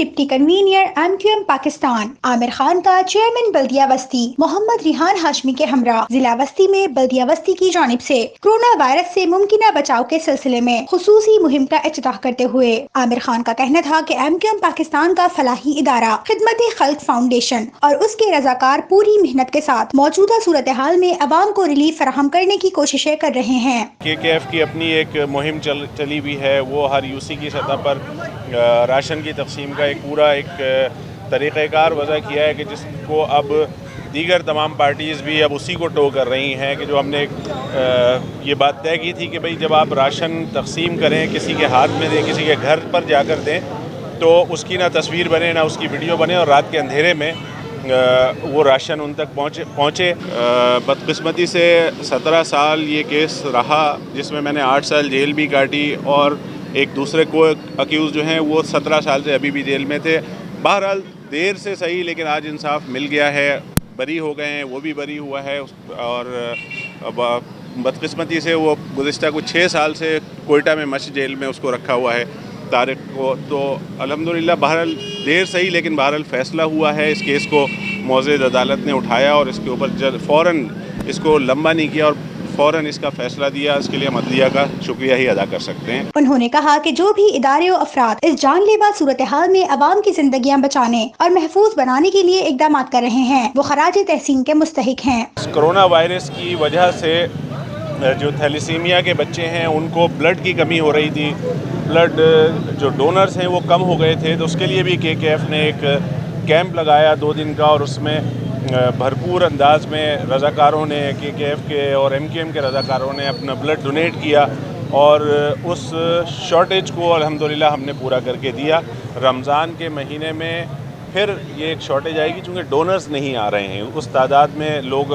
Deputy convener MQM Pakistan Aamir Khan کا chairman بلدیہ وسطی محمد ریحان ہاشمی کے ہمراہ ضلع وسطی میں بلدیہ وسطی کی جانب سے کورونا وائرس سے ممکنہ بچاؤ کے سلسلے میں خصوصی مہم کا افتتاح کرتے ہوئے عامر خان کا کہنا تھا کہ MQM پاکستان کا فلاحی ادارہ خدمت خلق فاؤنڈیشن اور اس کے رضاکار پوری محنت کے ساتھ موجودہ صورتحال میں عوام کو ریلیف فراہم کرنے کی کوششیں کر رہے ہیں۔ KKF کی اپنی ایک مہم چلی ہوئی ہے، وہ ہر UC کی سطح پر راشن کی تقسیم کا ایک طریقہ کار وضع کیا ہے کہ جس کو اب دیگر تمام پارٹیز بھی اب اسی کو ٹو کر رہی ہیں کہ جو ہم نے یہ بات طے کی تھی کہ بھئی جب آپ راشن تقسیم کریں، کسی کے ہاتھ میں دیں، کسی کے گھر پر جا کر دیں تو اس کی نہ تصویر بنے نہ اس کی ویڈیو بنے اور رات کے اندھیرے میں وہ راشن ان تک پہنچے۔ بدقسمتی سے 17 سال یہ کیس رہا جس میں نے 8 سال جیل بھی کاٹی اور ایک دوسرے کو اکیوز جو ہیں وہ 17 سال سے ابھی بھی جیل میں تھے۔ بہرحال دیر سے صحیح لیکن آج انصاف مل گیا ہے، بری ہو گئے ہیں، وہ بھی بری ہوا ہے اور بدقسمتی سے وہ گزشتہ کچھ 6 سال سے کوئٹہ میں مش جیل میں اس کو رکھا ہوا ہے طارق کو۔ تو الحمدللہ بہرحال دیر صحیح لیکن بہرحال فیصلہ ہوا ہے۔ اس کیس کو معزز عدالت نے اٹھایا اور اس کے اوپر فوراً اس کو لمبا نہیں کیا اور فوراً اس کا فیصلہ دیا۔ اس کے لیے ہم عدلیہ کا شکریہ ہی ادا کر سکتے ہیں۔ انہوں نے کہا کہ جو بھی ادارے و افراد اس جان لیوا صورتحال میں عوام کی زندگیاں بچانے اور محفوظ بنانے کے لیے اقدامات کر رہے ہیں وہ خراج تحسین کے مستحق ہیں۔ کرونا وائرس کی وجہ سے جو تھیلیسیمیا کے بچے ہیں ان کو بلڈ کی کمی ہو رہی تھی، بلڈ جو ڈونرز ہیں وہ کم ہو گئے تھے، تو اس کے لیے بھی KKF نے ایک کیمپ لگایا 2 دن کا اور اس میں بھرپور انداز میں رضاکاروں نے KKF کے اور MQM کے رضاکاروں نے اپنا بلڈ ڈونیٹ کیا اور اس شارٹیج کو الحمدللہ ہم نے پورا کر کے دیا۔ رمضان کے مہینے میں پھر یہ ایک شارٹیج آئے گی چونکہ ڈونرز نہیں آ رہے ہیں، اس تعداد میں لوگ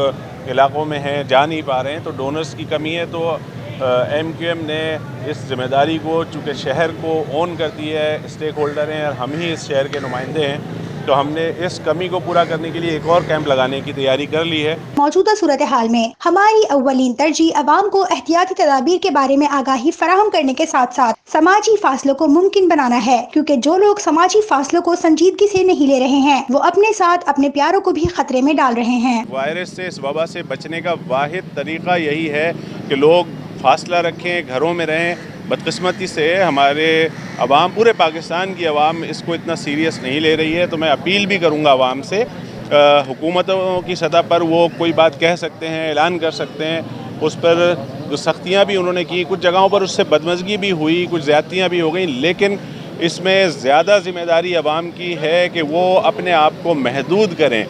علاقوں میں ہیں، جا نہیں پا رہے ہیں، تو ڈونرز کی کمی ہے۔ تو MQM نے اس ذمہ داری کو چونکہ شہر کو اون کرتی ہے، اسٹیک ہولڈر ہیں اور ہم ہی اس شہر کے نمائندے ہیں، تو ہم نے اس کمی کو پورا کرنے کے لیے ایک اور کیمپ لگانے کی تیاری کر لی ہے۔ موجودہ صورتحال میں ہماری اولین ترجیح عوام کو احتیاطی تدابیر کے بارے میں آگاہی فراہم کرنے کے ساتھ ساتھ سماجی فاصلوں کو ممکن بنانا ہے، کیونکہ جو لوگ سماجی فاصلوں کو سنجیدگی سے نہیں لے رہے ہیں وہ اپنے ساتھ اپنے پیاروں کو بھی خطرے میں ڈال رہے ہیں۔ وائرس سے، اس وبا سے بچنے کا واحد طریقہ یہی ہے کہ لوگ فاصلہ رکھیں، گھروں میں رہیں۔ بدقسمتی سے ہمارے عوام، پورے پاکستان کی عوام اس کو اتنا سیریس نہیں لے رہی ہے، تو میں اپیل بھی کروں گا عوام سے، حکومتوں کی سطح پر وہ کوئی بات کہہ سکتے ہیں، اعلان کر سکتے ہیں، اس پر جو سختیاں بھی انہوں نے کی، کچھ جگہوں پر اس سے بدمزگی بھی ہوئی، کچھ زیادتیاں بھی ہو گئیں، لیکن اس میں زیادہ ذمہ داری عوام کی ہے کہ وہ اپنے آپ کو محدود کریں۔